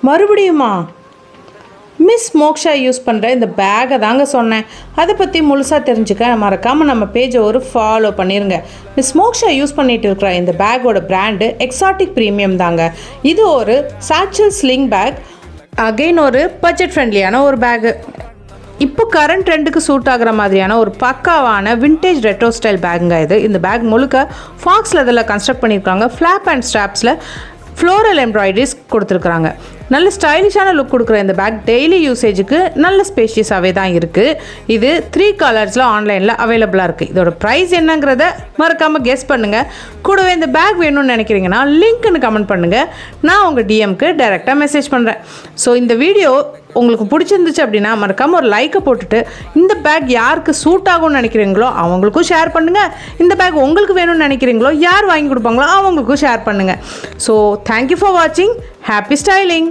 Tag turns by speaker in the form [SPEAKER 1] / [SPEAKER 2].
[SPEAKER 1] மறுபடியுமா? Miss moksha use பண்ணுற இந்த பேக்கை தாங்க சொன்னேன். அதை பற்றி முழுசாக தெரிஞ்சுக்க மறக்காமல் நம்ம பேஜை ஒரு ஃபாலோ பண்ணிடுங்க. மிஸ் மோக்ஷா யூஸ் பண்ணிகிட்டு இருக்கிற இந்த பேக்கோட பிராண்டு எக்ஸாட்டிக் ப்ரீமியம் தாங்க. இது ஒரு சாச்சல் ஸ்லிங் பேக். அகெயின் ஒரு பட்ஜெட் ஃப்ரெண்ட்லியான ஒரு பேக்கு. இப்போ கரண்ட் ட்ரெண்டுக்கு சூட் ஆகிற மாதிரியான ஒரு பக்காவான விண்டேஜ் ரெட்ரோ ஸ்டைல் பேக்குங்க இது. இந்த பேக் முழுக்க ஃபாக்ஸ் லெதரில் கன்ஸ்ட்ரக்ட் பண்ணியிருக்காங்க. ஃப்ளாப் அண்ட் ஸ்ட்ராப்ஸில் ஃப்ளோரல் எம்ப்ராய்டரிஸ் கொடுத்துருக்குறாங்க. நல்ல ஸ்டைலிஷான லுக் கொடுக்குற இந்த பேக் டெய்லி யூசேஜுக்கு நல்ல ஸ்பேஷியஸாகவே தான் இருக்குது. இது 3 கலர்ஸில் ஆன்லைனில் அவைலபிளாக இருக்குது. இதோட ப்ரைஸ் என்னங்கிறத மறக்காமல் கெஸ் பண்ணுங்கள். கூடவே இந்த பேக் வேணும்னு நினைக்கிறீங்கன்னா லிங்க்னு கமெண்ட் பண்ணுங்கள். நான் உங்கள் டிஎம்க்கு டைரெக்டாக மெசேஜ் பண்ணுறேன். ஸோ இந்த வீடியோ உங்களுக்கு பிடிச்சிருந்துச்சு அப்படின்னா மறக்காமல் ஒரு லைக்கை போட்டுட்டு இந்த பேக் யாருக்கு சூட் ஆகும்னு நினைக்கிறீங்களோ அவங்களுக்கும் ஷேர் பண்ணுங்கள். இந்த பேக் உங்களுக்கு வேணும்னு நினைக்கிறீங்களோ யார் வாங்கி கொடுப்பாங்களோ அவங்களுக்கும் ஷேர் பண்ணுங்கள். ஸோ தேங்க்யூ ஃபார் வாட்சிங். Happy styling.